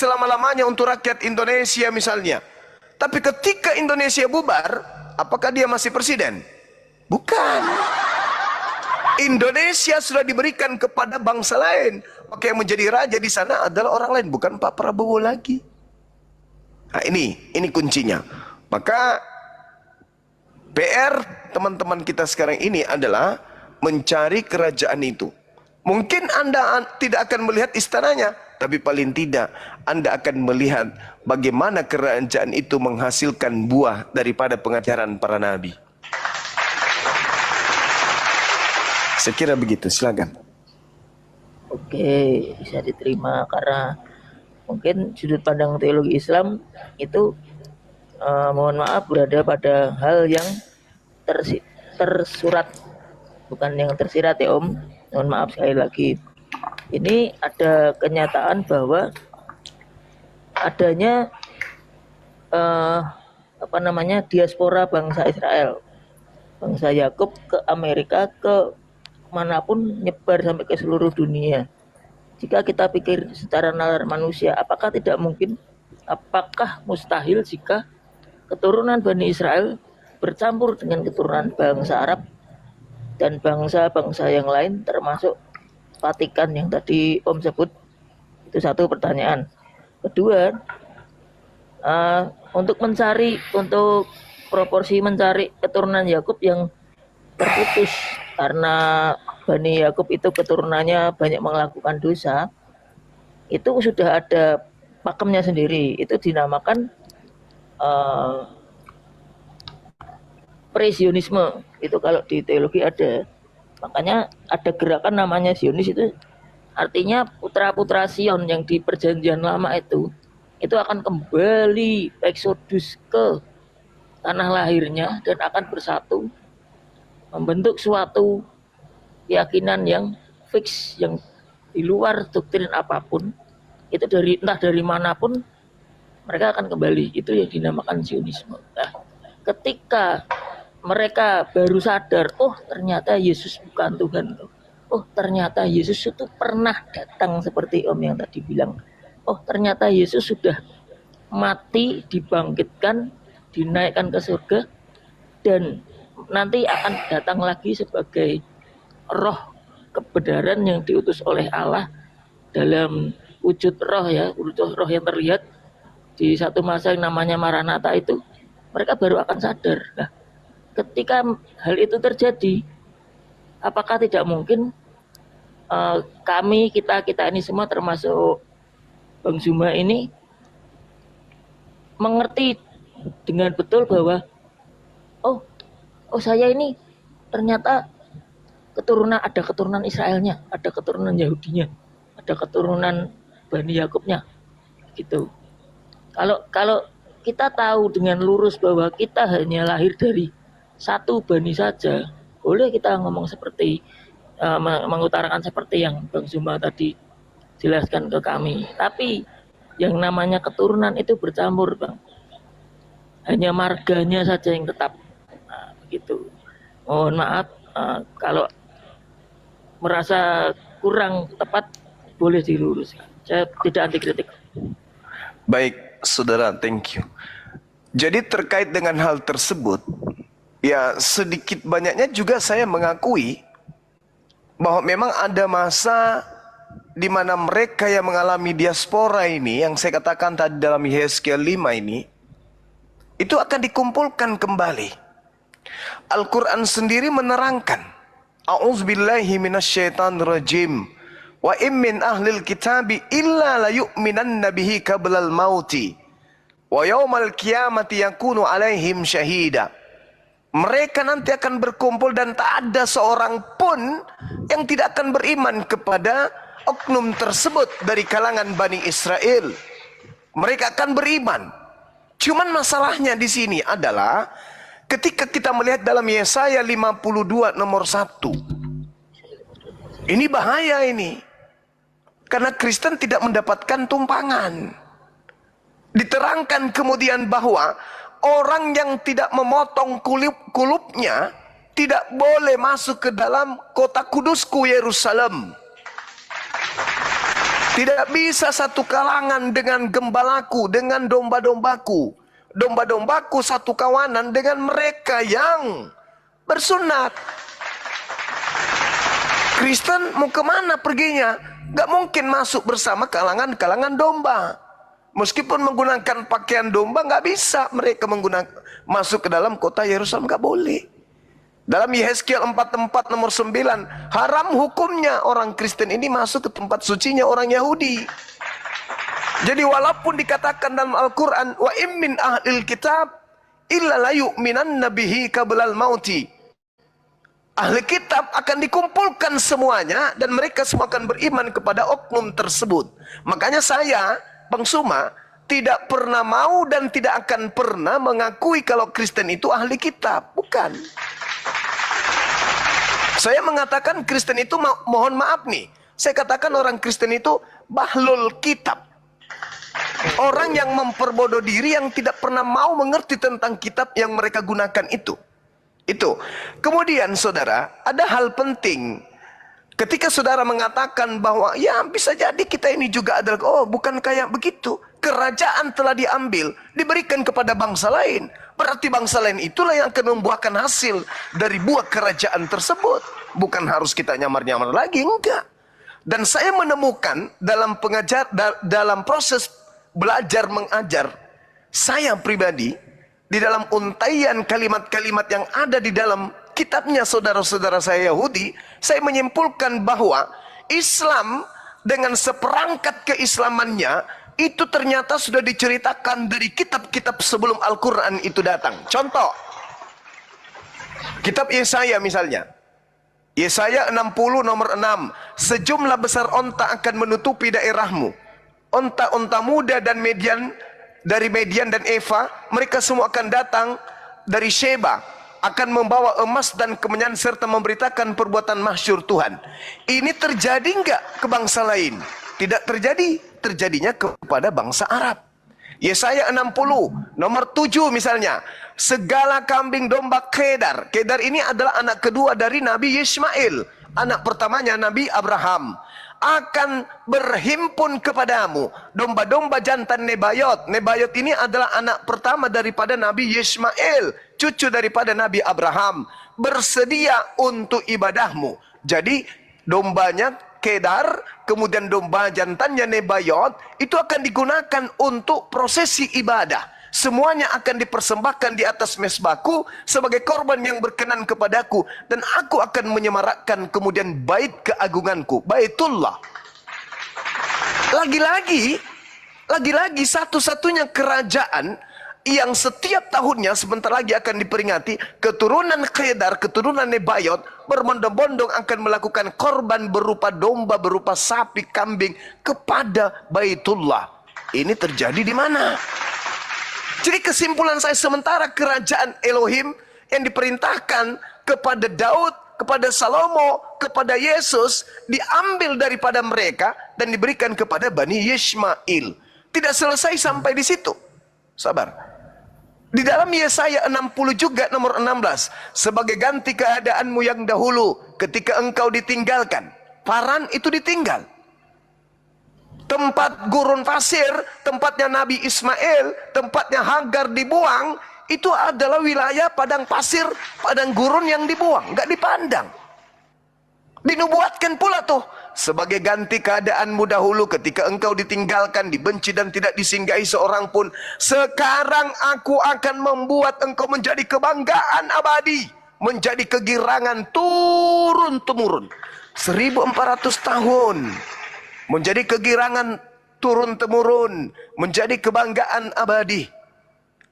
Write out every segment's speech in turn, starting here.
selama-lamanya untuk rakyat Indonesia misalnya. Tapi ketika Indonesia bubar, apakah dia masih presiden? Bukan. Indonesia sudah diberikan kepada bangsa lain. Maka yang menjadi raja di sana adalah orang lain, bukan Pak Prabowo lagi. Nah, ini kuncinya. Maka PR teman-teman kita sekarang ini adalah mencari kerajaan itu. Mungkin Anda tidak akan melihat istananya, tapi paling tidak Anda akan melihat bagaimana kerajaan itu menghasilkan buah daripada pengajaran para nabi. Saya kira begitu, silakan. Oke, bisa diterima karena mungkin sudut pandang teologi Islam itu mohon maaf berada pada hal yang tersurat, bukan yang tersirat ya Om. Mohon maaf sekali lagi. Ini ada kenyataan bahwa adanya diaspora bangsa Israel, bangsa Yakub ke Amerika, ke manapun, nyebar sampai ke seluruh dunia. Jika kita pikir secara nalar manusia, apakah tidak mungkin, apakah mustahil jika keturunan Bani Israel bercampur dengan keturunan bangsa Arab dan bangsa-bangsa yang lain, termasuk Vatikan yang tadi Om sebut? Itu satu pertanyaan. Kedua, untuk proporsi mencari keturunan Yakub yang terputus karena Bani Yakub itu keturunannya banyak melakukan dosa, itu sudah ada pakemnya sendiri. Itu dinamakan pre-Zionisme. Itu kalau di teologi ada. Makanya ada gerakan namanya Zionis, itu artinya putra-putra Sion yang di perjanjian lama itu akan kembali eksodus ke tanah lahirnya dan akan bersatu membentuk suatu keyakinan yang fix, yang di luar doktrin apapun. Itu entah dari manapun mereka akan kembali. Itu yang dinamakan Zionisme. Nah, ketika mereka baru sadar, oh ternyata Yesus bukan Tuhan. Oh ternyata Yesus itu pernah datang seperti Om yang tadi bilang. Oh ternyata Yesus sudah mati, dibangkitkan, dinaikkan ke surga, dan nanti akan datang lagi sebagai roh kebenaran yang diutus oleh Allah dalam wujud roh, ya, wujud roh yang terlihat di satu masa yang namanya Maranatha itu. Mereka baru akan sadar. Nah, ketika hal itu terjadi, apakah tidak mungkin kita ini semua termasuk Bang Zuma ini mengerti dengan betul bahwa oh saya ini ternyata ada keturunan Israelnya, ada keturunan Yahudinya, ada keturunan Bani Yakubnya, gitu. Kalau kita tahu dengan lurus bahwa kita hanya lahir dari satu bani saja, boleh kita ngomong seperti mengutarakan seperti yang Bang Zuma tadi jelaskan ke kami. Tapi yang namanya keturunan itu bercampur, Bang. Hanya marganya saja yang tetap. Nah, begitu. Mohon maaf kalau merasa kurang tepat, boleh diluruskan. Saya tidak anti kritik. Baik, saudara, thank you. Jadi terkait dengan hal tersebut, ya sedikit banyaknya juga saya mengakui bahwa memang ada masa di mana mereka yang mengalami diaspora ini, yang saya katakan tadi dalam Yehezkiel 5 ini, itu akan dikumpulkan kembali. Al-Quran sendiri menerangkan, A'udzubillahi minasyaitonirrajim, wa min ahlil kitabi illa la yu'minanna bihi qablal mauti wa yaumal qiyamati yakunu alaihim syahida. Mereka nanti akan berkumpul dan tak ada seorang pun yang tidak akan beriman kepada oknum tersebut dari kalangan Bani Israel. Mereka akan beriman. Cuman masalahnya di sini adalah ketika kita melihat dalam Yesaya 52 nomor 1. Ini bahaya ini. Karena Kristen tidak mendapatkan tumpangan. Diterangkan kemudian bahwa orang yang tidak memotong kulupnya tidak boleh masuk ke dalam kota kudusku Yerusalem. Tidak bisa satu kalangan dengan gembalaku, dengan domba-dombaku. Domba-dombaku satu kawanan dengan mereka yang bersunat. Kristen mau kemana perginya? Gak mungkin masuk bersama kalangan-kalangan domba. Meskipun menggunakan pakaian domba, gak bisa mereka masuk ke dalam kota Yerusalem, gak boleh. Dalam Yehezkiel 44 nomor 9, haram hukumnya orang Kristen ini masuk ke tempat sucinya orang Yahudi. Jadi walaupun dikatakan dalam Al-Quran, wa immin ahlil kitab illa la yu'minanna bihi qablal mauti. Ahli kitab akan dikumpulkan semuanya dan mereka semua akan beriman kepada oknum tersebut. Makanya saya, Bang Suma, tidak pernah mau dan tidak akan pernah mengakui kalau Kristen itu ahli kitab. Bukan. Saya mengatakan Kristen itu, mohon maaf nih, saya katakan orang Kristen itu bahlul kitab. Orang yang memperbodoh diri, yang tidak pernah mau mengerti tentang kitab yang mereka gunakan itu. Kemudian saudara, ada hal penting. Ketika saudara mengatakan bahwa ya bisa jadi kita ini juga adalah, oh bukan kayak begitu. Kerajaan telah diambil, diberikan kepada bangsa lain. Berarti bangsa lain itulah yang akan membuahkan hasil dari buah kerajaan tersebut. Bukan harus kita nyamar-nyamar lagi, enggak. Dan saya menemukan dalam proses belajar mengajar, saya pribadi, di dalam untaian kalimat-kalimat yang ada di dalam kitabnya saudara-saudara saya Yahudi, saya menyimpulkan bahwa Islam dengan seperangkat keislamannya itu ternyata sudah diceritakan dari kitab-kitab sebelum Al-Quran itu datang. Contoh, kitab Yesaya misalnya. Yesaya 60 nomor 6. Sejumlah besar onta akan menutupi daerahmu. Onta-onta muda dan dari Median dan Eva, mereka semua akan datang dari Sheba, akan membawa emas dan kemenyan serta memberitakan perbuatan mahsyur Tuhan. Ini terjadi enggak ke bangsa lain? Tidak terjadi. Terjadinya kepada bangsa Arab. Yesaya 60 nomor 7 misalnya, segala kambing domba Kedar. Kedar ini adalah anak kedua dari Nabi Ismail. Anak pertamanya Nabi Abraham. Akan berhimpun kepadamu domba-domba jantan Nebayot. Nebayot ini adalah anak pertama daripada Nabi Ismail, cucu daripada Nabi Abraham. Bersedia untuk ibadahmu. Jadi dombanya Kedar, kemudian domba jantannya Nebayot, itu akan digunakan untuk prosesi ibadah. Semuanya akan dipersembahkan di atas mezbahku sebagai korban yang berkenan kepadaku, dan aku akan menyemarakkan kemudian bait keagunganku, Baitullah. Lagi-lagi satu-satunya kerajaan yang setiap tahunnya sebentar lagi akan diperingati, keturunan Kedar, keturunan Nebayot berbondong-bondong akan melakukan korban berupa domba, berupa sapi, kambing kepada Baitullah. Ini terjadi di mana? Jadi kesimpulan saya, sementara kerajaan Elohim yang diperintahkan kepada Daud, kepada Salomo, kepada Yesus diambil daripada mereka dan diberikan kepada Bani Yishmael. Tidak selesai sampai di situ. Sabar. Di dalam Yesaya 60 juga nomor 16, sebagai ganti keadaanmu yang dahulu ketika engkau ditinggalkan. Paran itu ditinggal. Tempat gurun pasir, tempatnya Nabi Ismail, tempatnya Hagar dibuang, itu adalah wilayah padang pasir, padang gurun yang dibuang, nggak dipandang. Dinubuatkan pula tuh, sebagai ganti keadaanmu dahulu ketika engkau ditinggalkan, dibenci dan tidak disinggahi seorang pun. Sekarang aku akan membuat engkau menjadi kebanggaan abadi, menjadi kegirangan turun-temurun. 1400 tahun menjadi kegirangan turun-temurun, menjadi kebanggaan abadi.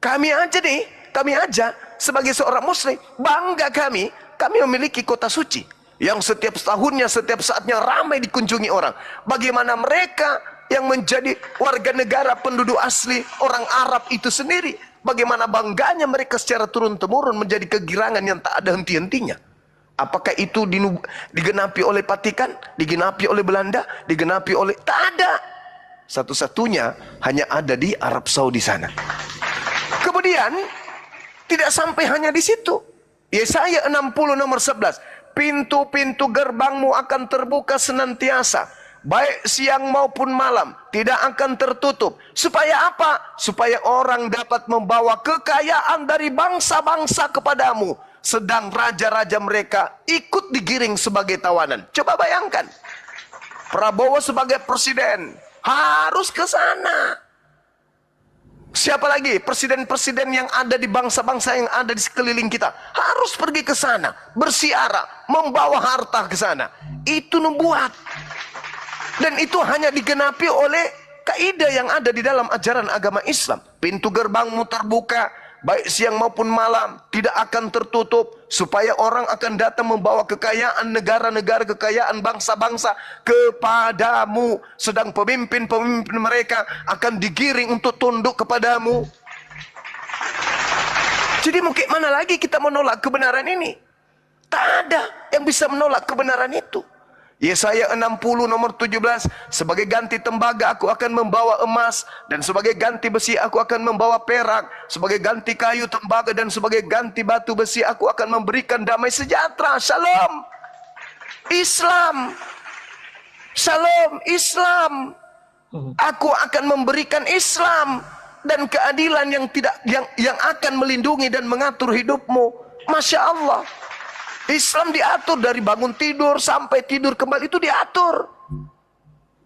Kami aja sebagai seorang muslim, bangga kami memiliki kota suci yang setiap tahunnya, setiap saatnya ramai dikunjungi orang. Bagaimana mereka yang menjadi warga negara penduduk asli orang Arab itu sendiri, bagaimana bangganya mereka secara turun-temurun menjadi kegirangan yang tak ada henti-hentinya. Apakah itu digenapi oleh Vatikan, digenapi oleh Belanda, digenapi oleh... Tak ada. Satu-satunya hanya ada di Arab Saudi sana. Kemudian tidak sampai hanya di situ. Yesaya 60 nomor 11. Pintu-pintu gerbangmu akan terbuka senantiasa. baik siang maupun malam, tidak akan tertutup. Supaya apa? Supaya orang dapat membawa kekayaan dari bangsa-bangsa kepadamu, sedang raja-raja mereka ikut digiring sebagai tawanan. Coba bayangkan, Prabowo sebagai presiden harus ke sana. Siapa lagi? Presiden-presiden yang ada di bangsa-bangsa yang ada di sekeliling kita harus pergi ke sana, bersiara, membawa harta ke sana. Itu nubuat. Dan itu hanya digenapi oleh kaidah yang ada di dalam ajaran agama Islam. Pintu gerbangmu terbuka, baik siang maupun malam, tidak akan tertutup, supaya orang akan datang membawa kekayaan negara-negara, kekayaan bangsa-bangsa kepadamu, sedang pemimpin-pemimpin mereka akan digiring untuk tunduk kepadamu. Jadi mungkin mana lagi kita menolak kebenaran ini? Tak ada yang bisa menolak kebenaran itu. Yesaya 60 nomor 17, sebagai ganti tembaga aku akan membawa emas, dan sebagai ganti besi aku akan membawa perak, sebagai ganti kayu tembaga dan sebagai ganti batu besi aku akan memberikan damai sejahtera. Shalom Islam. Shalom Islam. Aku akan memberikan Islam dan keadilan yang akan melindungi dan mengatur hidupmu. Masya Allah. Islam diatur dari bangun tidur sampai tidur kembali, itu diatur.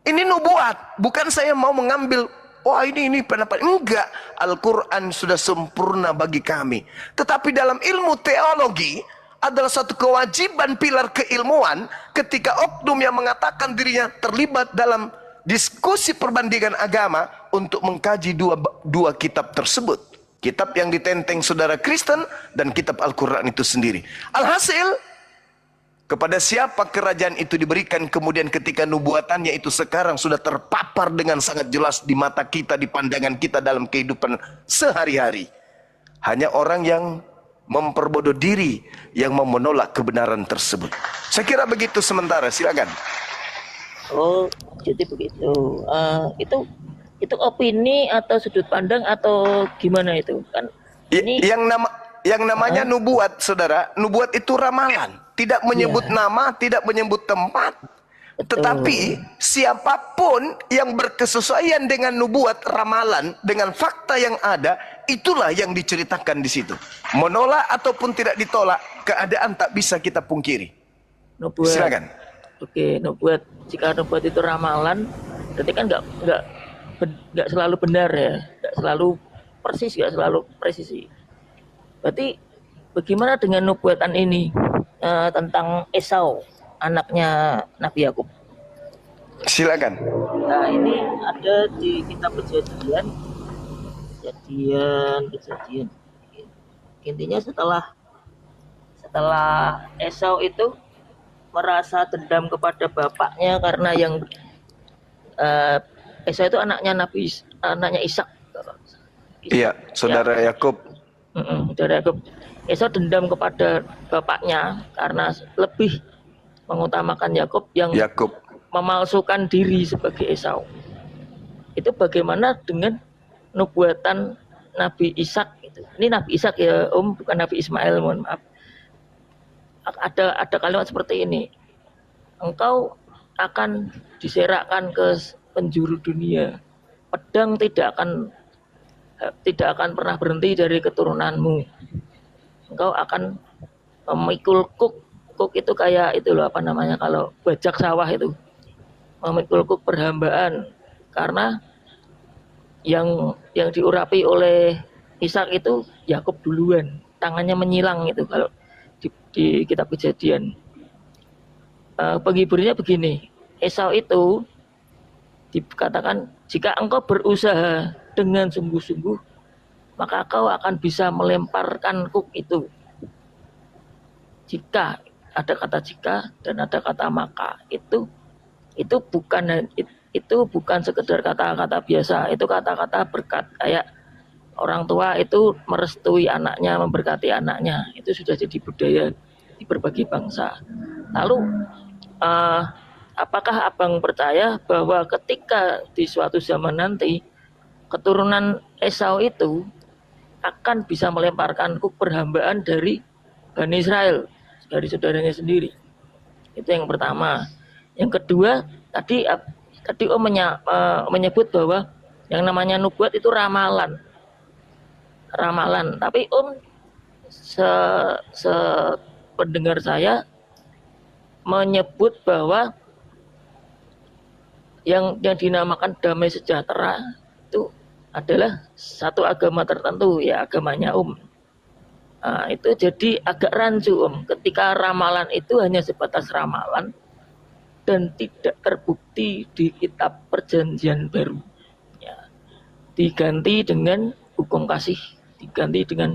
Ini nubuat, bukan saya mau mengambil, wah ini pendapat. Enggak, Al-Quran sudah sempurna bagi kami. Tetapi dalam ilmu teologi adalah satu kewajiban pilar keilmuan ketika oknum yang mengatakan dirinya terlibat dalam diskusi perbandingan agama untuk mengkaji dua kitab tersebut. Kitab yang ditenteng saudara Kristen dan kitab Al-Quran itu sendiri. Alhasil, kepada siapa kerajaan itu diberikan kemudian ketika nubuatannya itu sekarang sudah terpapar dengan sangat jelas di mata kita, di pandangan kita dalam kehidupan sehari-hari. Hanya orang yang memperbodoh diri yang mau menolak kebenaran tersebut. Saya kira begitu sementara, silakan. Oh, jadi begitu. Itu opini atau sudut pandang atau gimana itu kan? Ini Yang namanya nubuat, saudara. Nubuat itu ramalan, tidak menyebut nama, tidak menyebut tempat. Betul. Tetapi siapapun yang berkesesuaian dengan nubuat ramalan dengan fakta yang ada, itulah yang diceritakan di situ. Menolak ataupun tidak ditolak, keadaan tak bisa kita pungkiri. Nubuat. Silakan. Oke, nubuat. Jika nubuat itu ramalan, berarti kan nggak selalu benar ya, nggak selalu persis, nggak selalu presisi. Berarti bagaimana dengan nubuatan ini tentang Esau, anaknya Nabi Yakub? Silakan. Nah ini ada di kitab kejadian. Intinya setelah Esau itu merasa dendam kepada bapaknya karena yang Esau itu anaknya Ishak. Iya, saudara Yakub. Saudara Yakub. Esau dendam kepada bapaknya karena lebih mengutamakan Yakub yang memalsukan diri sebagai Esau. Itu bagaimana dengan nubuatan Nabi Ishak itu? Ini Nabi Ishak ya, bukan Nabi Ismail, mohon maaf. Ada kalimat seperti ini. Engkau akan diserakkan ke penjuru dunia. Pedang tidak akan pernah berhenti dari keturunanmu. Engkau akan memikul kuk itu kayak itu loh, apa namanya kalau bajak sawah itu, memikul kuk perhambaan, karena yang diurapi oleh Ishak itu Yakub duluan, tangannya menyilang itu kalau di kitab Kejadian. Penghiburnya begini, Esau itu dikatakan, jika engkau berusaha dengan sungguh-sungguh, maka kau akan bisa melemparkan kuk itu. Jika, ada kata jika dan ada kata maka, itu bukan sekedar kata-kata biasa, itu kata-kata berkat, kayak orang tua itu merestui anaknya, memberkati anaknya, itu sudah jadi budaya di berbagai bangsa. Lalu apakah abang percaya bahwa ketika di suatu zaman nanti keturunan Esau itu akan bisa melemparkan kuk perhambaan dari Bani Israel, dari saudaranya sendiri? Itu yang pertama. Yang kedua, tadi Om menyebut bahwa yang namanya nubuat itu ramalan. Tapi Om pendengar saya menyebut bahwa yang dinamakan damai sejahtera itu adalah satu agama tertentu, ya agamanya Om. Nah, itu jadi agak rancu Om, ketika ramalan itu hanya sebatas ramalan dan tidak terbukti di kitab perjanjian baru. Ya, diganti dengan hukum kasih, diganti dengan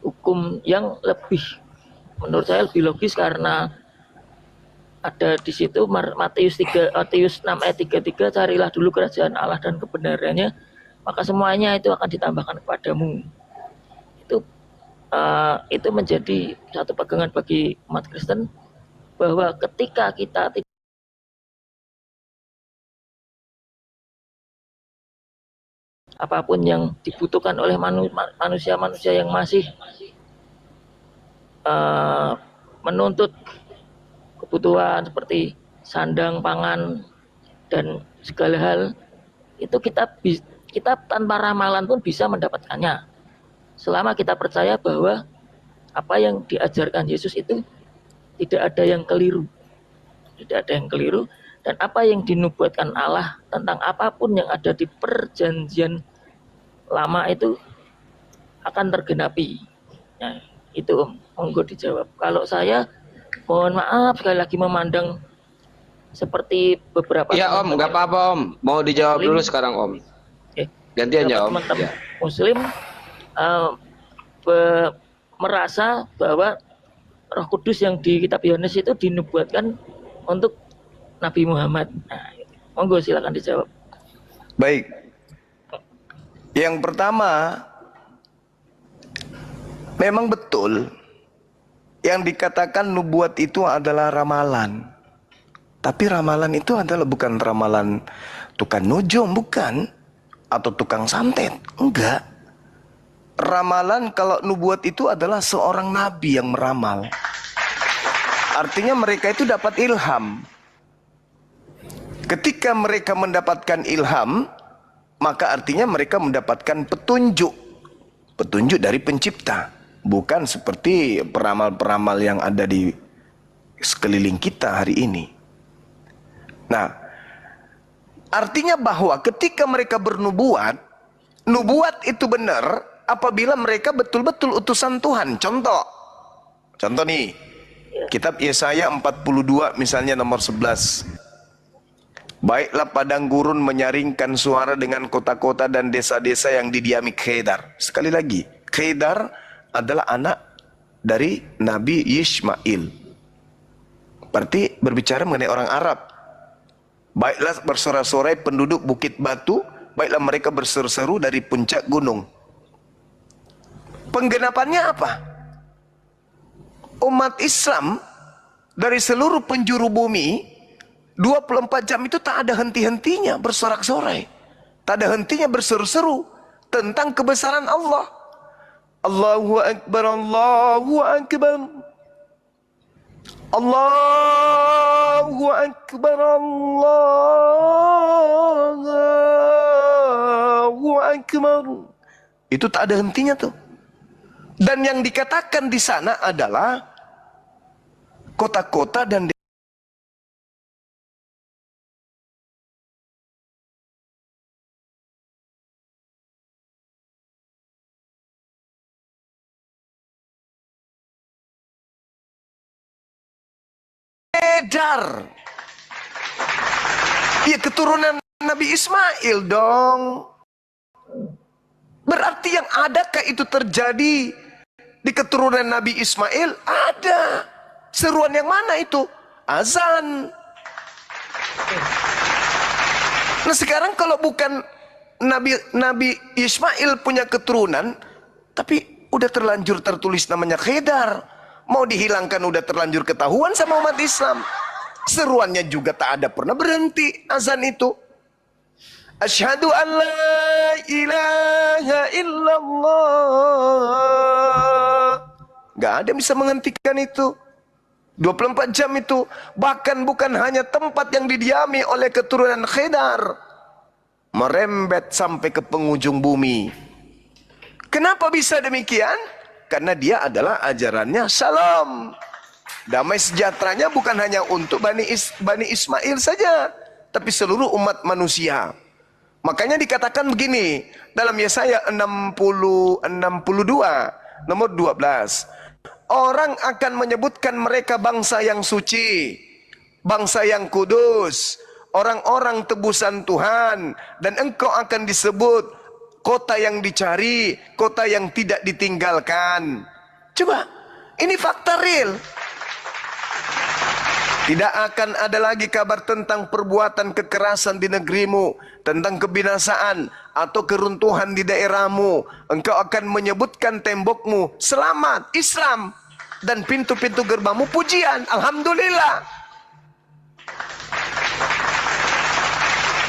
hukum yang lebih, menurut saya lebih logis, karena ada di situ Matius 6 ayat 33, carilah dulu kerajaan Allah dan kebenarannya, maka semuanya itu akan ditambahkan kepadamu. Itu menjadi satu pegangan bagi umat Kristen, bahwa ketika kita apapun yang dibutuhkan oleh manusia-manusia yang masih menuntut kebutuhan seperti sandang, pangan, dan segala hal, itu kita tanpa ramalan pun bisa mendapatkannya. Selama kita percaya bahwa apa yang diajarkan Yesus itu tidak ada yang keliru. Tidak ada yang keliru. Dan apa yang dinubuatkan Allah tentang apapun yang ada di perjanjian lama itu akan tergenapi. Nah, itu Om, monggo dijawab. Kalau saya, mohon maaf sekali lagi memandang seperti beberapa Ya Om, nggak apa-apa Om. Mau dijawab Muslim, dulu sekarang Om. Gantian ya Om. Teman-teman Ya. Muslim merasa bahwa Roh Kudus yang di kitab Yohanes itu dinubuatkan untuk Nabi Muhammad. Nah, monggo silakan dijawab. Baik. Yang pertama, memang betul yang dikatakan nubuat itu adalah ramalan. Tapi ramalan itu adalah bukan ramalan tukang nujum, bukan. Atau tukang santet, enggak. Ramalan kalau nubuat itu adalah seorang nabi yang meramal. Artinya mereka itu dapat ilham. Ketika mereka mendapatkan ilham, maka artinya mereka mendapatkan petunjuk. Petunjuk dari pencipta. Bukan seperti peramal-peramal yang ada di sekeliling kita hari ini. Nah, artinya bahwa ketika mereka bernubuat, nubuat itu benar apabila mereka betul-betul utusan Tuhan. Contoh nih, kitab Yesaya 42 misalnya nomor 11. Baiklah padang gurun menyaringkan suara dengan kota-kota dan desa-desa yang didiami Kedar. Sekali lagi, Kedar adalah anak dari Nabi Yishmael. Berarti berbicara mengenai orang Arab. Baiklah bersorak-sorai penduduk Bukit Batu, baiklah mereka berseru-seru dari puncak gunung. Penggenapannya apa? Umat Islam dari seluruh penjuru bumi 24 jam itu tak ada henti-hentinya bersorak-sorai. Tak ada hentinya berseru-seru tentang kebesaran Allah. Allahu Akbar, Allahu Akbar. Allahu Akbar, Allahu Akbar. Itu tak ada hentinya tuh. Dan yang dikatakan di sana adalah kota-kota dan Kedar. Ya keturunan Nabi Ismail dong. Berarti yang adakah itu terjadi di keturunan Nabi Ismail? Ada. Seruan yang mana itu? Azan. Nah sekarang kalau bukan Nabi Ismail punya keturunan, tapi udah terlanjur tertulis namanya Kedar. Mau dihilangkan udah terlanjur ketahuan sama umat Islam. Seruannya juga tak ada pernah berhenti azan itu. Asyhadu an la ilaha illallah. Gak ada yang bisa menghentikan itu. 24 jam itu bahkan bukan hanya tempat yang didiami oleh keturunan Khidar, merembet sampai ke penghujung bumi. Kenapa bisa demikian? Karena dia adalah ajarannya Salam. Damai sejahteranya bukan hanya untuk Bani Ismail saja, tapi seluruh umat manusia. Makanya dikatakan begini dalam Yesaya 62 nomor 12. Orang akan menyebutkan mereka bangsa yang suci, bangsa yang kudus, orang-orang tebusan Tuhan, dan engkau akan disebut kota yang dicari, kota yang tidak ditinggalkan. Coba, ini fakta real. Tidak akan ada lagi kabar tentang perbuatan kekerasan di negerimu, tentang kebinasaan atau keruntuhan di daerahmu. Engkau akan menyebutkan tembokmu selamat, Islam, dan pintu-pintu gerbangmu pujian, Alhamdulillah.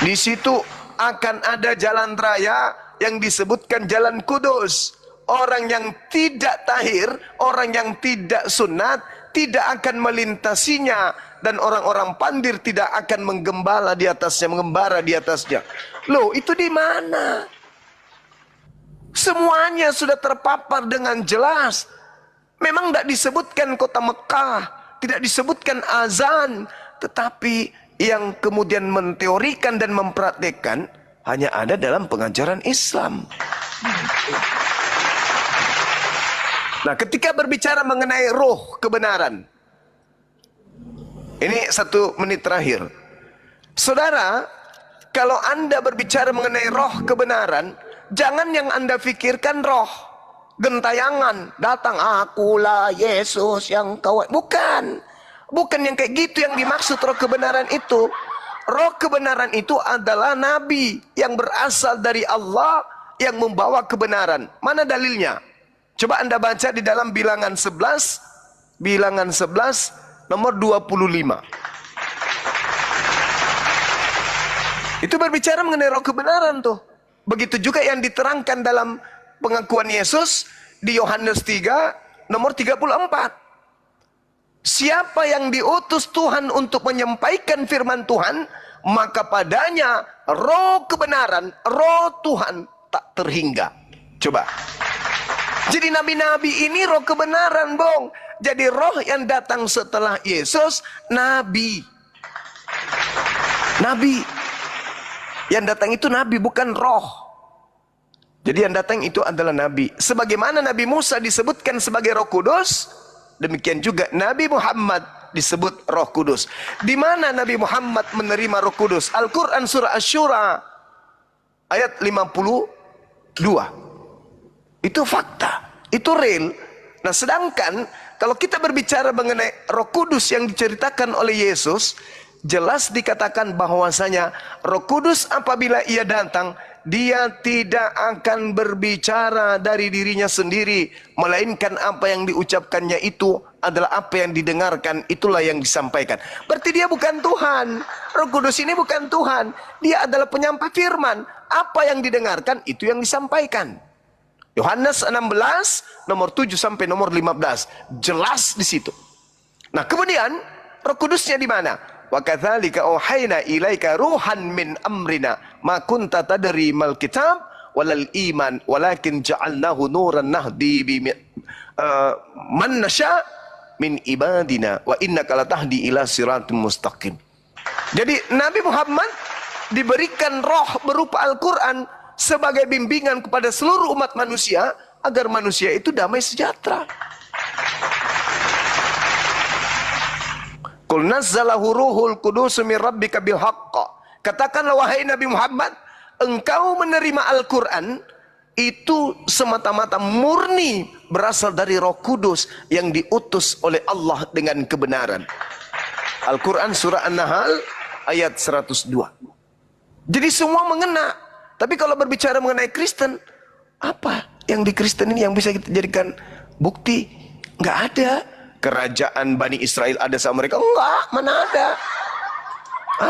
Di situ akan ada jalan raya yang disebutkan Jalan Kudus. Orang yang tidak tahir, orang yang tidak sunat, tidak akan melintasinya, dan orang-orang pandir tidak akan menggembala di atasnya, mengembara di atasnya. Loh, itu di mana? Semuanya sudah terpapar dengan jelas. Memang tidak disebutkan kota Mekah, tidak disebutkan azan, tetapi yang kemudian menteorikan dan mempraktekkan hanya ada dalam pengajaran Islam. Nah, ketika berbicara mengenai roh kebenaran, ini 1 menit terakhir. Saudara, kalau Anda berbicara mengenai roh kebenaran, jangan yang Anda pikirkan roh gentayangan, datang akulah Yesus yang kau. Bukan. Bukan yang kayak gitu yang dimaksud roh kebenaran itu. Roh kebenaran itu adalah nabi yang berasal dari Allah yang membawa kebenaran. Mana dalilnya? Coba Anda baca di dalam Bilangan 11 nomor 25. Itu berbicara mengenai roh kebenaran tuh. Begitu juga yang diterangkan dalam pengakuan Yesus di Yohanes 3 nomor 34. Siapa yang diutus Tuhan untuk menyampaikan firman Tuhan, maka padanya roh kebenaran, roh Tuhan tak terhingga. Coba. Jadi nabi-nabi ini roh kebenaran, Bong. Jadi roh yang datang setelah Yesus, nabi. Nabi. Yang datang itu nabi, bukan roh. Jadi yang datang itu adalah nabi. Sebagaimana Nabi Musa disebutkan sebagai Roh Kudus, demikian juga Nabi Muhammad disebut Roh Kudus. Di mana Nabi Muhammad menerima Roh Kudus? Al-Quran surah Asy-Syura ayat 52. Itu fakta, itu real. Nah, sedangkan kalau kita berbicara mengenai Roh Kudus yang diceritakan oleh Yesus, jelas dikatakan bahwasanya Roh Kudus apabila ia datang, dia tidak akan berbicara dari dirinya sendiri, melainkan apa yang diucapkannya itu adalah apa yang didengarkan, itulah yang disampaikan. Berarti dia bukan Tuhan. Roh Kudus ini bukan Tuhan. Dia adalah penyampai firman. Apa yang didengarkan itu yang disampaikan. Yohanes 16 nomor 7 sampai nomor 15 jelas di situ. Nah, kemudian Roh Kudusnya di mana? Wa kadzalika auhayna ilaika ruhan min amrina ma kunta tadri mal kitab walal iman walakin ja'alnahu nuran nahdi bi man nasya min ibadina wa innaka latahdi ila siratal mustaqim. Jadi Nabi Muhammad diberikan roh berupa Al-Qur'an sebagai bimbingan kepada seluruh umat manusia agar manusia itu damai sejahtera. Qul nazzalahu ruhul qudus min rabbika bil haqq. Katakanlah wahai Nabi Muhammad, engkau menerima Al-Qur'an itu semata-mata murni berasal dari Roh Kudus yang diutus oleh Allah dengan kebenaran. Al-Qur'an surah An-Nahl ayat 102. Jadi semua mengena. Tapi kalau berbicara mengenai Kristen, apa yang di Kristen ini yang bisa kita jadikan bukti? Nggak ada. Kerajaan Bani Israel ada sama mereka? Enggak, mana ada.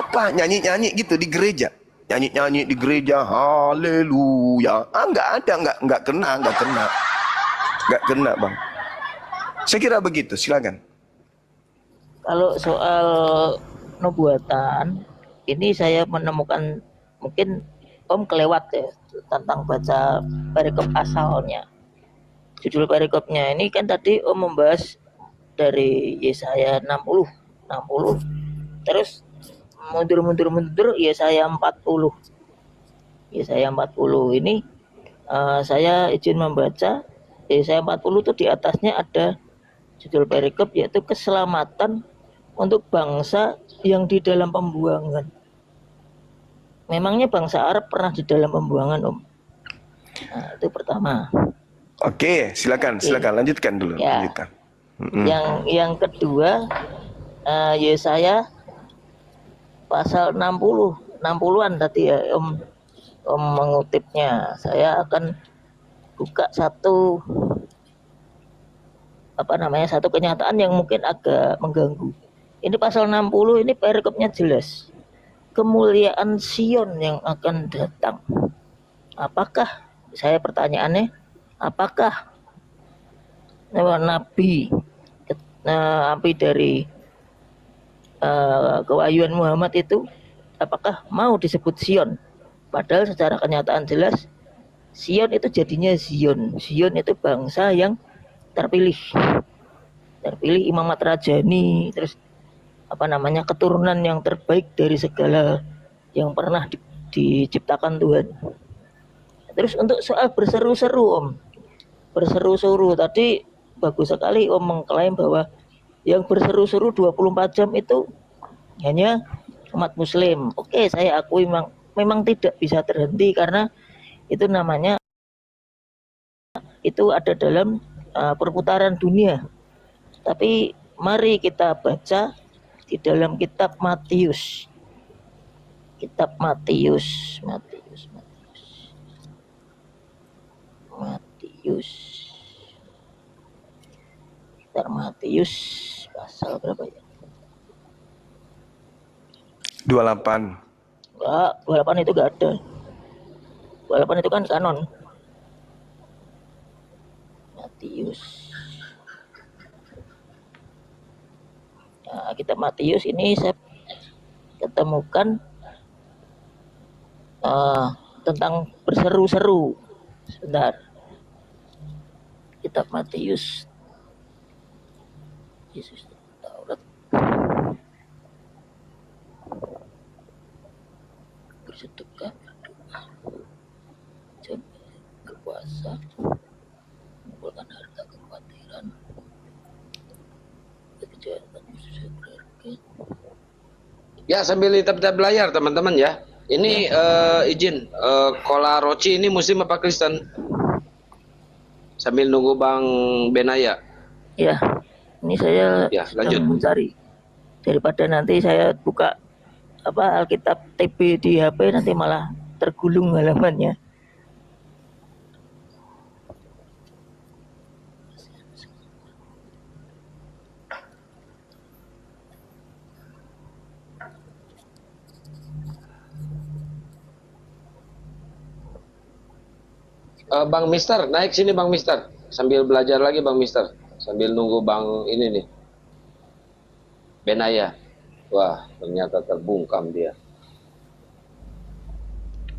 Apa? Nyanyi-nyanyi gitu di gereja. Nyanyi-nyanyi di gereja, haleluya. Nggak ada, nggak kena. Nggak kena, Bang. Saya kira begitu, silakan. Kalau soal nubuatan, ini saya menemukan mungkin Om kelewat ya tentang baca perikop asalnya. Judul perikopnya ini kan tadi Om membahas dari Yesaya 60, 60, terus mundur Yesaya 40. Yesaya 40 ini saya izin membaca Yesaya 40 itu di atasnya ada judul perikop yaitu keselamatan untuk bangsa yang di dalam pembuangan. Memangnya bangsa Arab pernah di dalam pembuangan, Om? Nah, itu pertama. Oke, silakan, silakan lanjutkan dulu. Ya. Lanjutkan. Yang kedua, Yesaya pasal 60, 60-an tadi ya, Om mengutipnya. Saya akan buka satu kenyataan yang mungkin agak mengganggu. Ini pasal 60 ini perikopnya jelas. Kemuliaan Sion yang akan datang. Apakah, saya pertanyaannya, apakah nabi dari kewahyuan Muhammad itu apakah mau disebut Sion? Padahal secara kenyataan jelas Sion itu jadinya Zion. Zion itu bangsa yang terpilih imamat rajani, terus keturunan yang terbaik dari segala yang pernah diciptakan Tuhan. Terus untuk soal berseru-seru, Om, berseru-seru tadi bagus sekali Om mengklaim bahwa yang berseru-seru 24 jam itu hanya umat Muslim. Oke, saya akui memang tidak bisa terhenti karena itu namanya itu ada dalam perputaran dunia. Tapi mari kita baca di dalam kitab Matius. Kitab Matius. Kitab Matius pasal berapa ya? 28. Enggak, 28 itu enggak ada. 28 itu kan kanon. Matius. Nah, kitab Matius ini saya ketemukan tentang berseru-seru. Sebentar. Kitab Matius. Yesus Taurat. Bersedekah, berdoa, berpuasa, mengumpulkan harta kekhawatiran, kejahatan khususnya berharga. Ya, sambil tap-tap layar teman-teman ya. Ini izin Kola Roci ini Muslim apa Kristen? Sambil nunggu Bang Benaya. Ya, ini saya lanjut mencari. Daripada nanti saya buka Alkitab TB di HP nanti malah tergulung halamannya. Bang Mister, naik sini Bang Mister. Sambil belajar lagi Bang Mister. Sambil nunggu Bang ini nih. Benaya. Wah, ternyata terbungkam dia.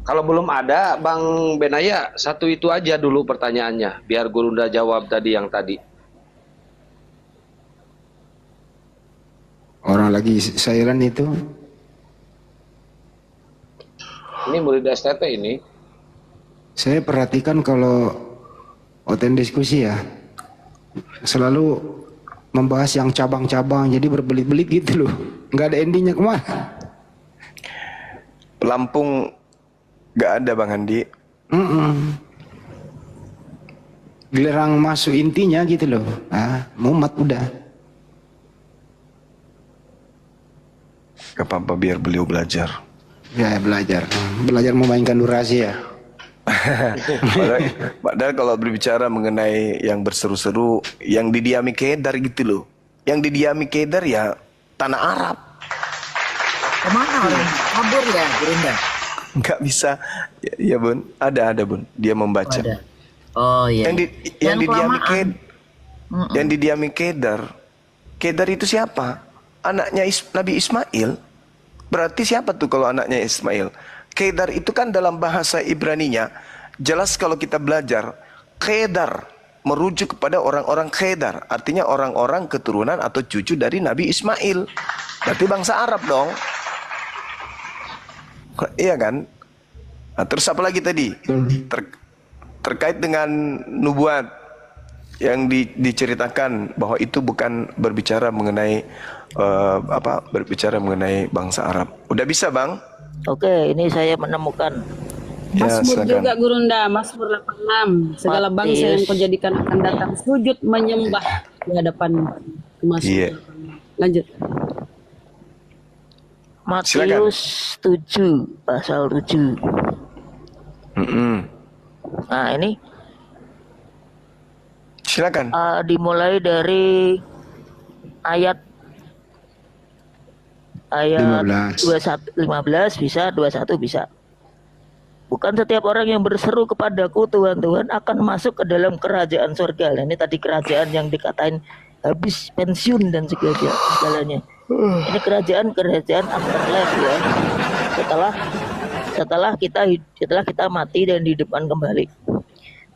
Kalau belum ada Bang Benaya, satu itu aja dulu pertanyaannya. Biar Gurunda jawab tadi yang tadi. Orang lagi silent itu. Ini murid STT ini. Saya perhatikan kalau oten diskusi ya, selalu membahas yang cabang-cabang, jadi berbelit-belit gitu loh, nggak ada endingnya kemana. Lampung nggak ada Bang Andi. Gelerang masuk intinya gitu loh. Mumet udah. Gak apa-apa biar beliau belajar. Ya belajar memainkan durasi ya. Padahal kalau berbicara mengenai yang berseru-seru, yang didiami Kedar gitu loh. Yang didiami Kedar ya tanah Arab. Kemana orang kabur ya Gurunda? Nggak bisa. Ya Bun, ada Bun. Dia membaca. Ada. Oh iya. Yang didiami Kedar. Yang didiami Kedar. Kedar itu siapa? anaknya Nabi Ismail. Berarti siapa tuh kalau anaknya Ismail? Kedar itu kan dalam bahasa Ibraninya, jelas kalau kita belajar, Kedar merujuk kepada orang-orang Kedar. Artinya orang-orang keturunan atau cucu dari Nabi Ismail. Berarti bangsa Arab dong. Iya kan? Nah, terus apa lagi tadi? Terkait dengan nubuat yang diceritakan bahwa itu bukan berbicara mengenai berbicara mengenai bangsa Arab. Udah bisa, Bang? Oke, ini saya menemukan Mazmur silakan. juga Gurunda, Mazmur 86. Segala bangsa yang kau jadikan akan datang sujud menyembah di hadapanmu. Mazmur Iya. 86. Lanjut. Matius 7 pasal 7. Nah, ini Silakan. dimulai dari ayat 15. 15 bisa, 21 bisa. Bukan setiap orang yang berseru kepadaku Tuhan, Tuhan akan masuk ke dalam kerajaan surga. Nah, ini tadi kerajaan yang dikatain habis pensiun dan segalanya. Ini kerajaan afterlife ya. Setelah kita mati dan di depan kembali.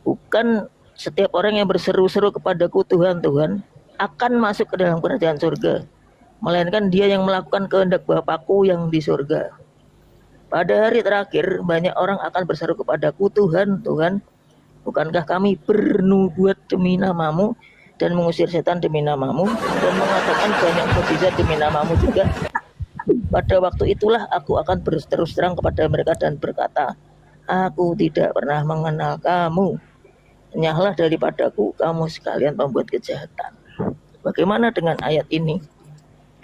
Bukan setiap orang yang berseru-seru kepadaku Tuhan, Tuhan akan masuk ke dalam kerajaan surga, melainkan dia yang melakukan kehendak Bapakku yang di surga. Pada hari terakhir banyak orang akan berseru kepadaku, Tuhan, Tuhan, bukankah kami bernubuat demi namamu dan mengusir setan demi namamu dan mengatakan banyak mukjizat demi namamu juga? Pada waktu itulah aku akan berterus terang kepada mereka dan berkata, aku tidak pernah mengenal kamu. Enyahlah daripadaku kamu sekalian pembuat kejahatan. Bagaimana dengan ayat ini?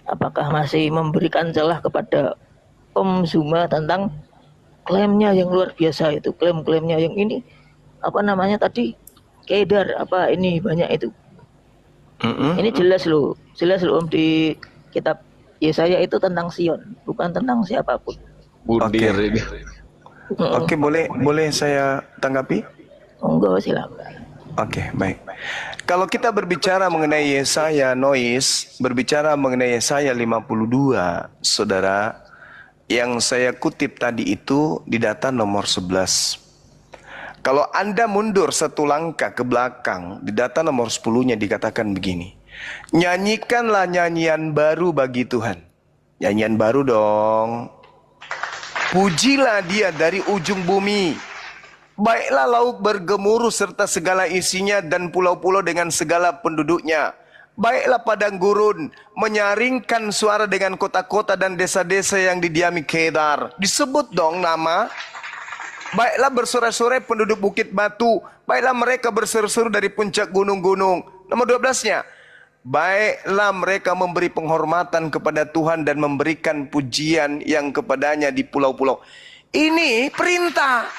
Apakah masih memberikan celah kepada Om Zuma tentang klaimnya yang luar biasa itu, klaim-klaimnya yang ini apa namanya tadi, Kedar apa ini banyak itu. Ini jelas loh Om di kitab Yesaya itu tentang Sion, bukan tentang siapapun. Budir ini. Oke, boleh saya tanggapi? Monggo silakan. Oke, baik. Kalau kita berbicara mengenai Yesaya Nois, berbicara mengenai Yesaya 52, saudara, yang saya kutip tadi itu di data nomor 11. Kalau Anda mundur satu langkah ke belakang, di data nomor 10-nya dikatakan begini. Nyanyikanlah nyanyian baru bagi Tuhan. Nyanyian baru dong. Pujilah dia dari ujung bumi. Baiklah laut bergemuruh serta segala isinya dan pulau-pulau dengan segala penduduknya. Baiklah padang gurun menyaringkan suara dengan kota-kota dan desa-desa yang didiami Kedar. Disebut dong nama. Baiklah bersorai-sorai penduduk bukit batu. Baiklah mereka berseru-seru dari puncak gunung-gunung. Nomor 12-nya. Baiklah mereka memberi penghormatan kepada Tuhan dan memberikan pujian yang kepadanya di pulau-pulau. Ini perintah.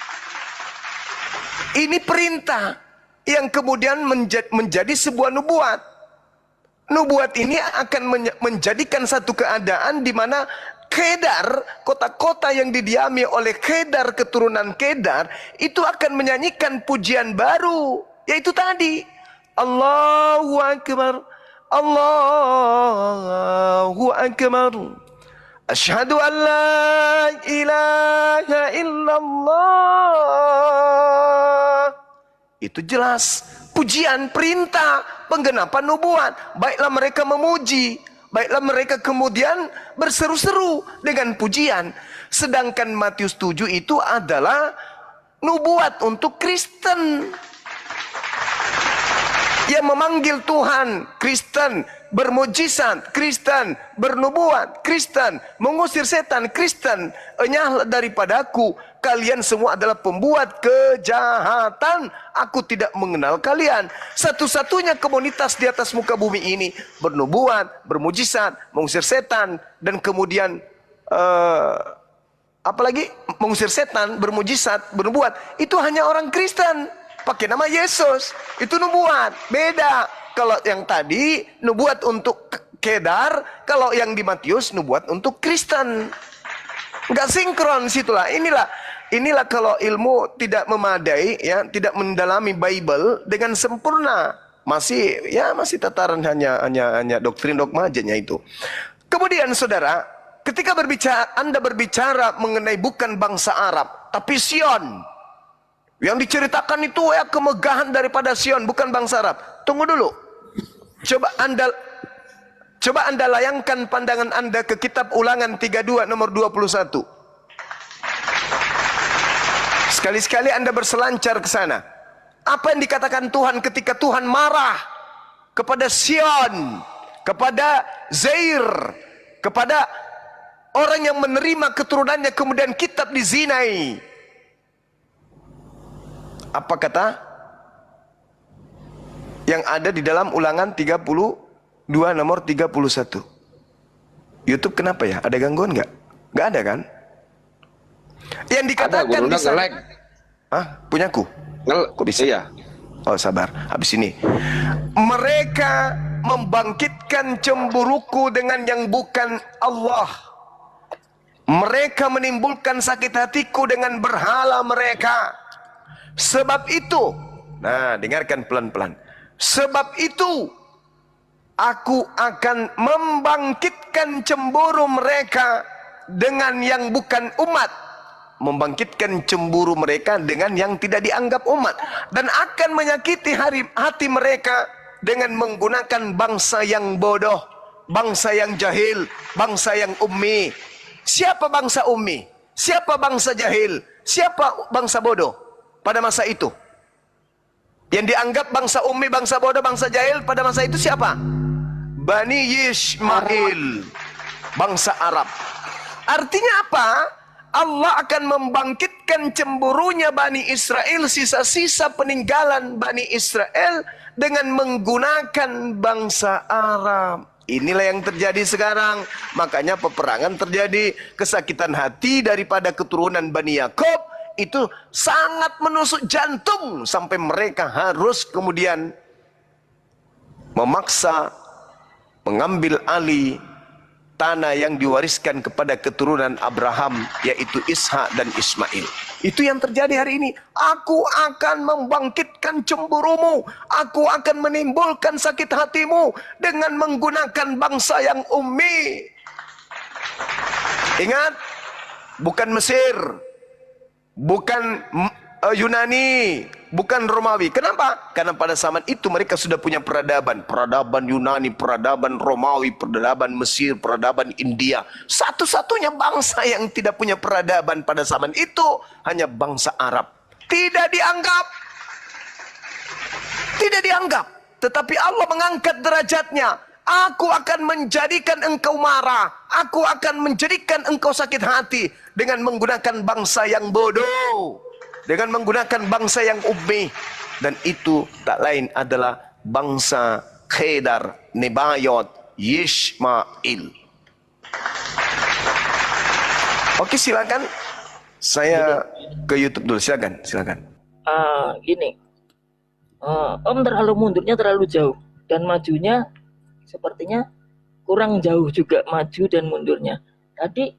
Ini perintah yang kemudian menjadi sebuah nubuat. Nubuat ini akan menjadikan satu keadaan di mana Kedar, kota-kota yang didiami oleh Kedar, keturunan Kedar, itu akan menyanyikan pujian baru, yaitu tadi Allahu Akbar, Allahu Akbar, Asyhadu an la ilaha illallah. Itu jelas pujian, perintah, penggenapan nubuat. Baiklah mereka memuji, baiklah mereka kemudian berseru-seru dengan pujian. Sedangkan Matius 7 itu adalah nubuat untuk Kristen yang memanggil Tuhan, Kristen bermujizat, Kristen bernubuat, Kristen mengusir setan, Kristen enyahlah daripadaku, kalian semua adalah pembuat kejahatan, aku tidak mengenal kalian. Satu-satunya komunitas di atas muka bumi ini bernubuat, bermujizat, mengusir setan, dan kemudian apalagi mengusir setan, bermujizat, bernubuat, itu hanya orang Kristen pakai nama Yesus. Itu nubuat. Beda. Kalau yang tadi nubuat untuk Kedar, kalau yang di Matius nubuat untuk Kristen. Enggak sinkron situlah. Inilah kalau ilmu tidak memadai ya, tidak mendalami Bible dengan sempurna. Masih tataran hanya doktrin dogma aja itu. Kemudian saudara, ketika Anda berbicara mengenai bukan bangsa Arab, tapi Sion. Yang diceritakan itu ya kemegahan daripada Sion, bukan bangsa Arab. Tunggu dulu. Coba Anda layangkan pandangan Anda ke kitab Ulangan 32 nomor 21. Sekali-sekali Anda berselancar ke sana. Apa yang dikatakan Tuhan ketika Tuhan marah kepada Sion, kepada Zair, kepada orang yang menerima keturunannya kemudian kitab dizinai. Apa kata yang ada di dalam Ulangan 32 nomor 31? YouTube kenapa ya? Ada gangguan nggak? Nggak ada kan? Yang dikatakan ada, di sana. nge-lag. Hah? Punyaku? Kok bisa? Iya. Oh sabar, habis ini. Mereka membangkitkan cemburuku dengan yang bukan Allah. Mereka menimbulkan sakit hatiku dengan berhala mereka. Sebab itu, nah dengarkan pelan-pelan. Sebab itu, aku akan membangkitkan cemburu mereka dengan yang bukan umat. Membangkitkan cemburu mereka dengan yang tidak dianggap umat. Dan akan menyakiti hati mereka dengan menggunakan bangsa yang bodoh, bangsa yang jahil, bangsa yang ummi. Siapa bangsa ummi? Siapa bangsa jahil? Siapa bangsa bodoh pada masa itu? Yang dianggap bangsa ummi, bangsa bodoh, bangsa jahil pada masa itu siapa? Bani Ismail, bangsa Arab. Artinya apa? Allah akan membangkitkan cemburunya Bani Israel, sisa-sisa peninggalan Bani Israel dengan menggunakan bangsa Arab. Inilah yang terjadi sekarang. Makanya peperangan terjadi, kesakitan hati daripada keturunan Bani Yakob itu sangat menusuk jantung sampai mereka harus kemudian memaksa mengambil alih tanah yang diwariskan kepada keturunan Abraham, yaitu Ishak dan Ismail. Itu yang terjadi hari ini. Aku akan membangkitkan cemburumu, aku akan menimbulkan sakit hatimu dengan menggunakan bangsa yang ummi. Ingat, bukan Mesir, bukan Yunani, bukan Romawi. Kenapa? Karena pada zaman itu mereka sudah punya peradaban. Peradaban Yunani, peradaban Romawi, peradaban Mesir, peradaban India. Satu-satunya bangsa yang tidak punya peradaban pada zaman itu hanya bangsa Arab. Tidak dianggap. Tidak dianggap. Tetapi Allah mengangkat derajatnya. Aku akan menjadikan engkau marah. Aku akan menjadikan engkau sakit hati dengan menggunakan bangsa yang bodoh, dengan menggunakan bangsa yang ummi. Dan itu tak lain adalah bangsa Kedar, Nebayot, Yishmael. Oke, silakan. Saya ke YouTube dulu, silakan. Gini, Om terlalu mundurnya terlalu jauh dan majunya sepertinya kurang jauh juga, maju dan mundurnya. Tadi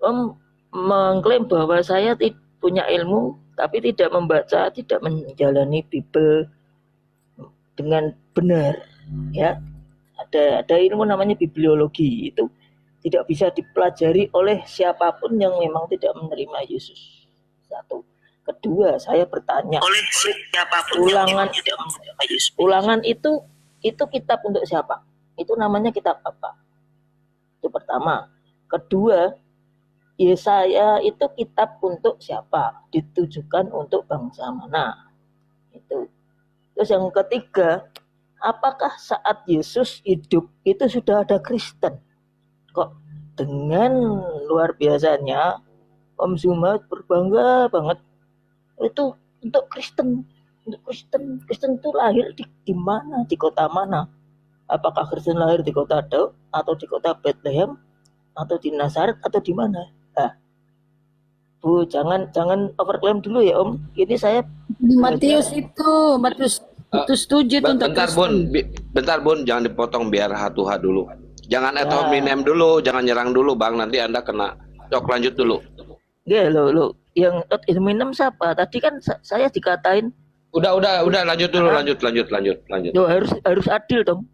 Om mengklaim bahwa saya punya ilmu tapi tidak membaca, tidak menjalani Bible dengan benar, ya. Ada ilmu namanya bibliologi, itu tidak bisa dipelajari oleh siapapun yang memang tidak menerima Yesus. Satu. Kedua, saya bertanya, oleh siapapun Ulangan, yang tidak menerima Yesus. Ulangan itu kitab untuk siapa? Itu namanya kitab apa? Itu pertama. Kedua, Yesaya itu kitab untuk siapa? Ditujukan untuk bangsa mana? Itu. Terus yang ketiga, apakah saat Yesus hidup itu sudah ada Kristen? Kok dengan luar biasanya Om Zuma berbangga banget itu untuk Kristen. Untuk Kristen itu lahir di mana? Di kota mana? Apakah Kristen lahir di kota Daud atau di kota Bethlehem atau di Nazaret atau di mana? Bu, jangan overclaim dulu ya Om. Ini saya Di Matius itu, Matius 7 itu untuk Bentar Bun, jangan dipotong biar hatuha dulu. Jangan ad hominem dulu, jangan nyerang dulu Bang, nanti Anda kena. Cok, lanjut dulu. Ya lo yang ad hominem siapa? Tadi kan saya dikatain. Udah, lanjut dulu, lanjut. Yo, harus adil dong.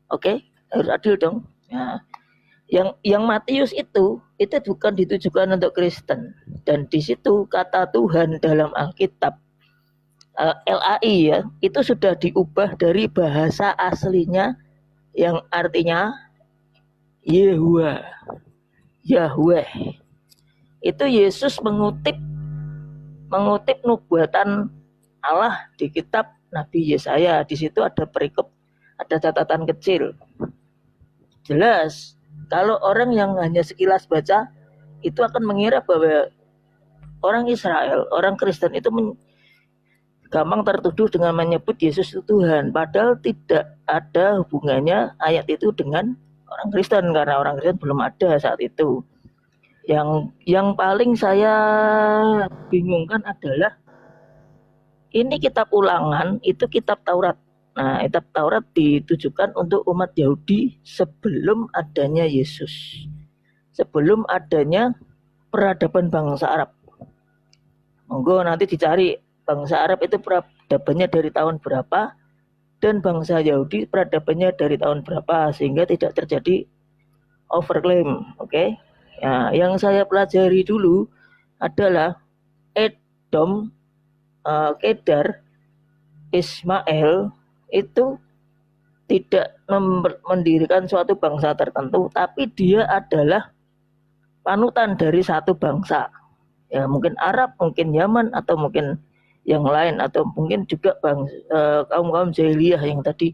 Oke, harus adil dong. Ya. Yang Matius itu bukan ditujukan untuk Kristen. Dan di situ kata Tuhan dalam Alkitab LAI ya, itu sudah diubah dari bahasa aslinya yang artinya Yehuwa, Yahweh. Itu Yesus mengutip nubuatan Allah di kitab Nabi Yesaya. Di situ ada perikop, ada catatan kecil. Jelas, kalau orang yang hanya sekilas baca, itu akan mengira bahwa orang Israel, orang Kristen itu gampang tertuduh dengan menyebut Yesus itu Tuhan. Padahal tidak ada hubungannya ayat itu dengan orang Kristen, karena orang Kristen belum ada saat itu. Yang paling saya bingungkan adalah ini kitab Ulangan, itu kitab Taurat. Nah, kitab Taurat ditujukan untuk umat Yahudi sebelum adanya Yesus, sebelum adanya peradaban bangsa Arab. Monggo nanti dicari bangsa Arab itu peradabannya dari tahun berapa dan bangsa Yahudi peradabannya dari tahun berapa, sehingga tidak terjadi overclaim. Oke? Ya, yang saya pelajari dulu adalah Edom, Kedar, Ismail itu tidak mendirikan suatu bangsa tertentu, tapi dia adalah panutan dari satu bangsa. Ya, mungkin Arab, mungkin Yaman, atau mungkin yang lain, atau mungkin juga kaum-kaum jahiliyah yang tadi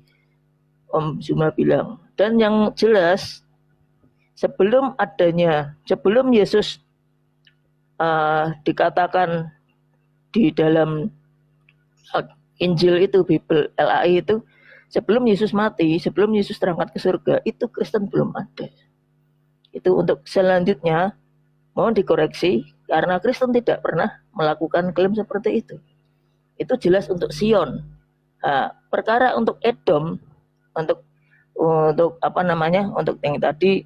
Om Zuma bilang. Dan yang jelas sebelum Yesus dikatakan di dalam Injil itu, Bible LAI itu, sebelum Yesus mati, sebelum Yesus terangkat ke surga, itu Kristen belum ada. Itu untuk selanjutnya mohon dikoreksi, karena Kristen tidak pernah melakukan klaim seperti itu. Itu jelas untuk Sion. Nah, perkara untuk Edom, untuk untuk yang tadi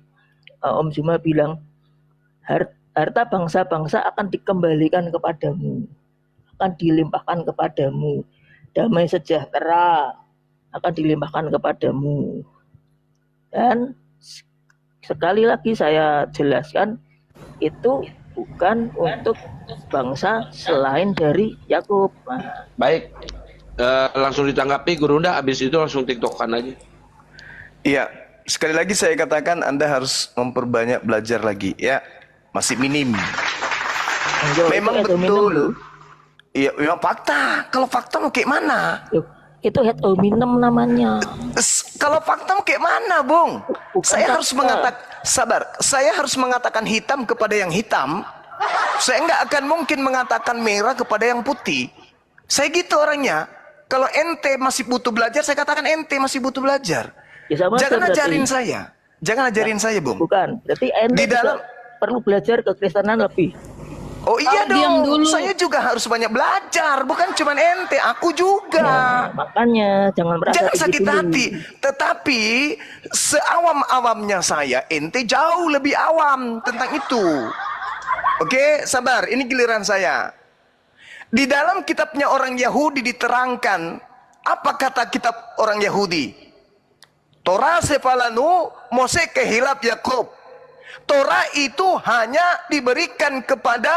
Om Zuma bilang, harta bangsa-bangsa akan dikembalikan kepadamu, akan dilimpahkan kepadamu, damai sejahtera akan dilimpahkan kepadamu. Dan sekali lagi saya jelaskan, itu bukan untuk bangsa selain dari Yakub. Baik, langsung ditanggapi Gurunda, habis itu langsung tiktokan aja. Iya, sekali lagi saya katakan Anda harus memperbanyak belajar lagi ya. Masih minim. Memang betul. Iya, memang fakta. Kalau fakta mau kayak mana? Itu head hominem namanya. Kalau fakta mau kayak mana, Bung? Bukan Saya fakta. harus saya harus mengatakan hitam kepada yang hitam. Saya nggak akan mungkin mengatakan merah kepada yang putih. Saya gitu orangnya. Kalau ente masih butuh belajar, saya katakan ente masih butuh belajar. Ya sama Jangan berarti. ajarin saya. Jangan ajarin saya, Bung. Bukan. Berarti ente Di dalam perlu belajar kekristenan lebih. Oh iya diam dong, dulu. saya juga harus banyak belajar, bukan cuma ente, aku juga. Nah, makanya jangan merasa Jangan sakit dulu. hati. Tetapi seawam-awamnya saya, ente jauh lebih awam tentang itu. Oke, sabar, ini giliran saya. Di dalam kitabnya orang Yahudi diterangkan, apa kata kitab orang Yahudi? Torah sepalanu Mose kehilap Yakub. Torah itu hanya diberikan kepada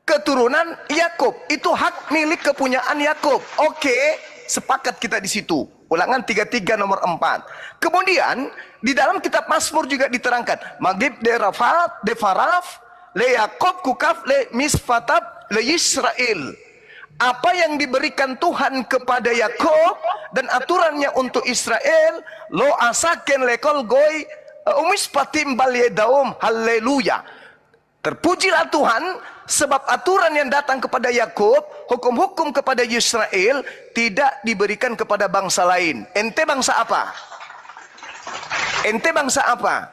keturunan Yakub. Itu hak milik kepunyaan Yakub. Oke, sepakat kita di situ. Ulangan 33 nomor 4. Kemudian di dalam kitab Mazmur juga diterangkan, Magib de Rafat de Faraf le Yakub kukaf le Misfatab le Yisrael. Apa yang diberikan Tuhan kepada Yakub dan aturannya untuk Israel, lo asaken lekol goy umis patim bal yedaum, haleluya. Terpujilah Tuhan, sebab aturan yang datang kepada Yakub, hukum-hukum kepada Israel, tidak diberikan kepada bangsa lain. Ente bangsa apa? Ente bangsa apa?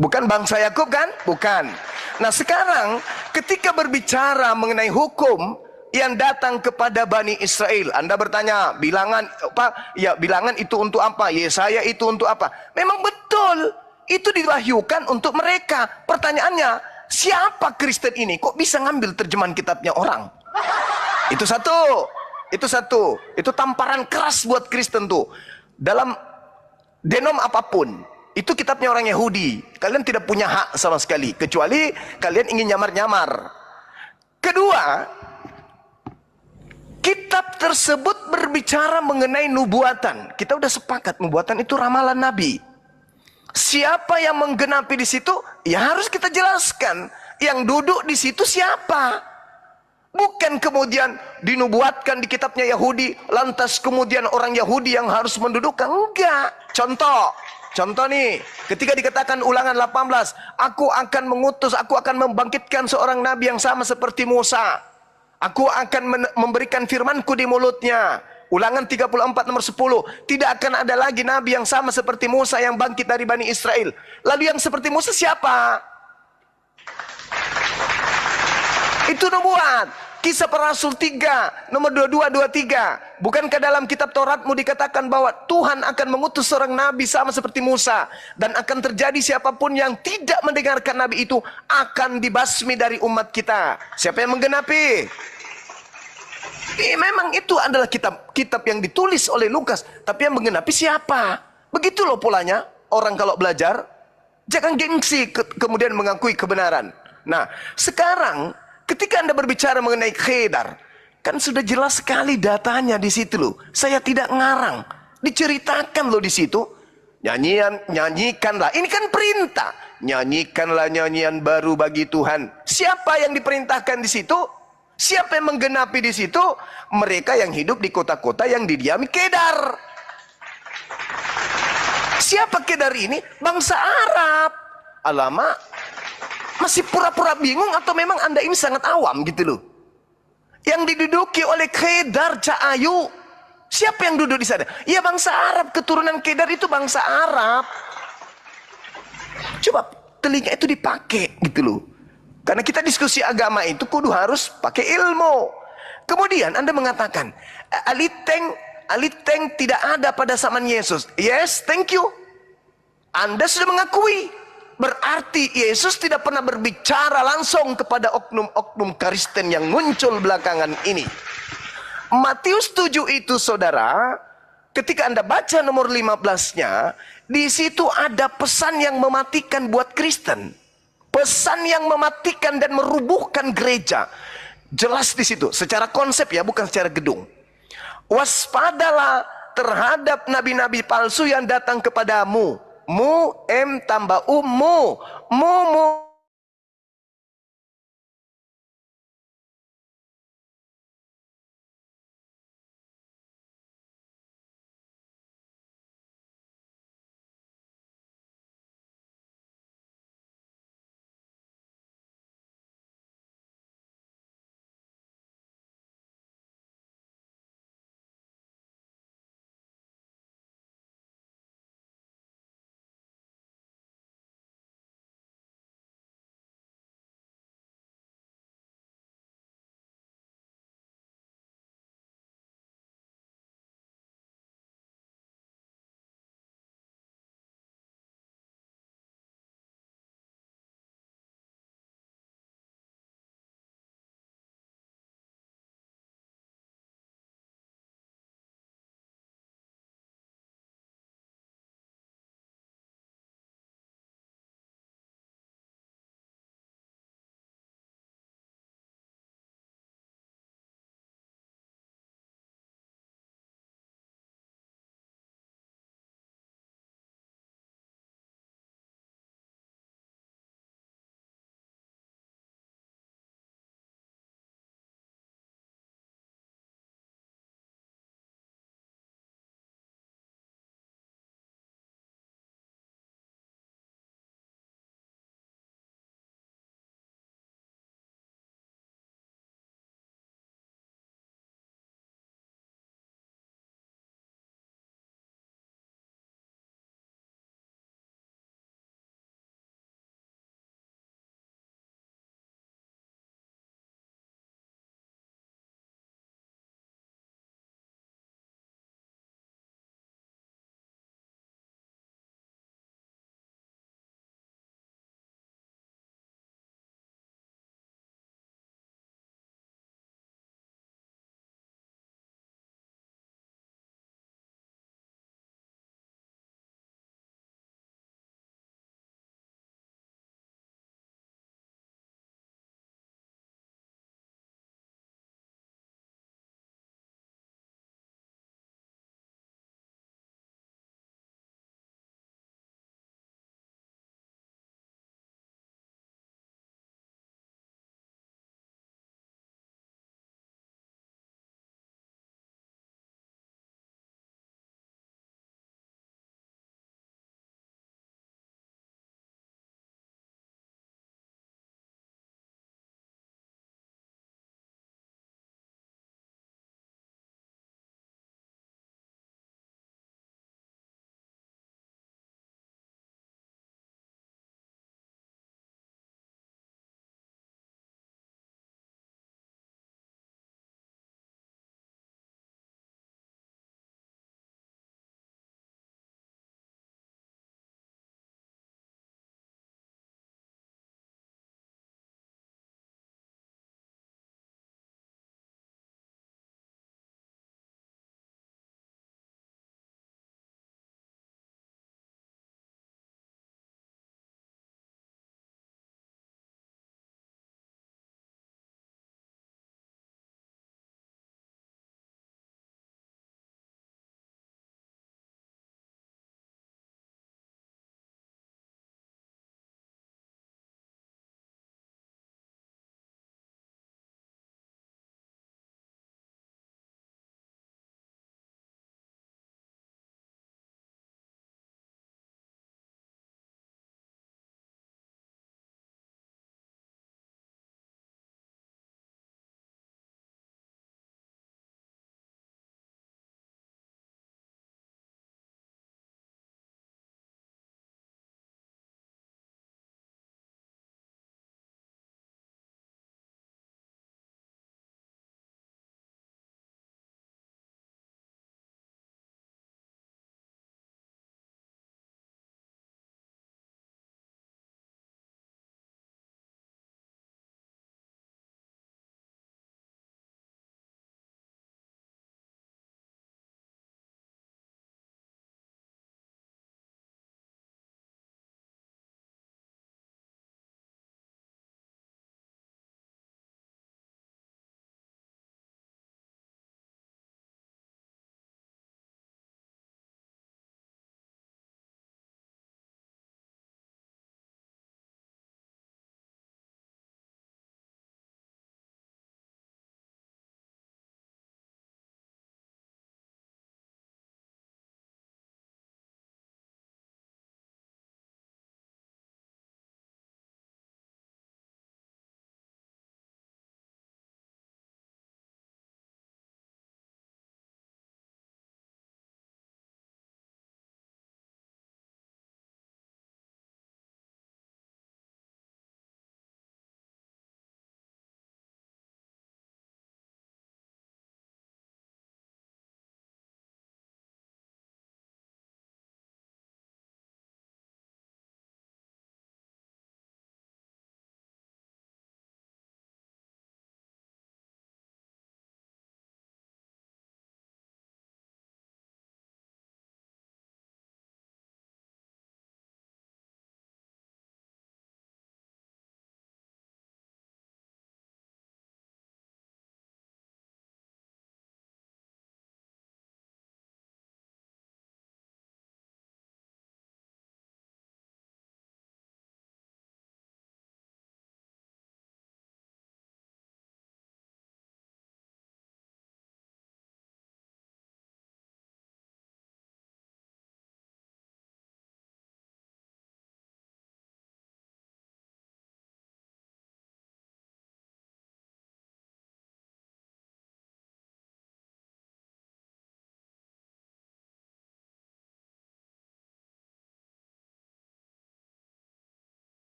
Bukan bangsa Yakub kan? Bukan. Nah sekarang ketika berbicara mengenai hukum yang datang kepada Bani Israel, Anda bertanya, bilangan apa? Ya, bilangan itu untuk apa? Yesaya itu untuk apa? Memang betul, itu diwahyukan untuk mereka. Pertanyaannya, siapa Kristen ini? Kok bisa ngambil terjemahan kitabnya orang? Itu satu. Itu tamparan keras buat Kristen tuh. Dalam denom apapun, Itu kitabnya orang Yahudi. Kalian tidak punya hak sama sekali, kecuali kalian ingin nyamar-nyamar. Kedua, kitab tersebut berbicara mengenai nubuatan. Kita udah sepakat nubuatan itu ramalan Nabi. Siapa yang menggenapi di situ? Ya harus kita jelaskan. Yang duduk di situ siapa? Bukan kemudian dinubuatkan di kitabnya Yahudi, lantas kemudian orang Yahudi yang harus mendudukkan. Enggak. Contoh nih, ketika dikatakan Ulangan 18, aku akan mengutus, aku akan membangkitkan seorang nabi yang sama seperti Musa. Aku akan memberikan firmanku di mulutnya. Ulangan 34 nomor 10. Tidak akan ada lagi nabi yang sama seperti Musa yang bangkit dari Bani Israel. Lalu yang seperti Musa siapa? Itu nubuat. Kisah Para Rasul 3 nomor 22-23. Bukankah dalam kitab Tauratmu dikatakan bahwa Tuhan akan mengutus seorang nabi sama seperti Musa, dan akan terjadi siapapun yang tidak mendengarkan nabi itu akan dibasmi dari umat kita. Siapa yang menggenapi? Memang itu adalah kitab yang ditulis oleh Lukas, tapi yang menggenapi siapa? Begitu loh polanya. Orang kalau belajar jangan gengsi kemudian mengakui kebenaran. Nah, sekarang ketika Anda berbicara mengenai Kedar, kan sudah jelas sekali datanya di situ loh. Saya tidak ngarang, diceritakan loh di situ. Nyanyikanlah. Ini kan perintah. Nyanyikanlah nyanyian baru bagi Tuhan. Siapa yang diperintahkan di situ? Siapa yang menggenapi di situ? Mereka yang hidup di kota-kota yang didiami Kedar. Siapa Kedar ini? Bangsa Arab. Alamak, masih pura-pura bingung atau memang Anda ini sangat awam gitu loh? Yang diduduki oleh Kedar Caayu. Siapa yang duduk di sana? Ya bangsa Arab, keturunan Kedar itu bangsa Arab. Coba telinga itu dipakai gitu loh. Karena kita diskusi agama itu kudu harus pakai ilmu. Kemudian Anda mengatakan, Aliteng tidak ada pada zaman Yesus. Yes, thank you. Anda sudah mengakui. Berarti Yesus tidak pernah berbicara langsung kepada oknum-oknum Kristen yang muncul belakangan ini. Matius 7 itu saudara, ketika Anda baca nomor 15-nya, di situ ada pesan yang mematikan buat Kristen. Pesan yang mematikan dan merubuhkan gereja. Jelas di situ, secara konsep ya, bukan secara gedung. Waspadalah terhadap nabi-nabi palsu yang datang kepadamu. Mu, M tambah mu.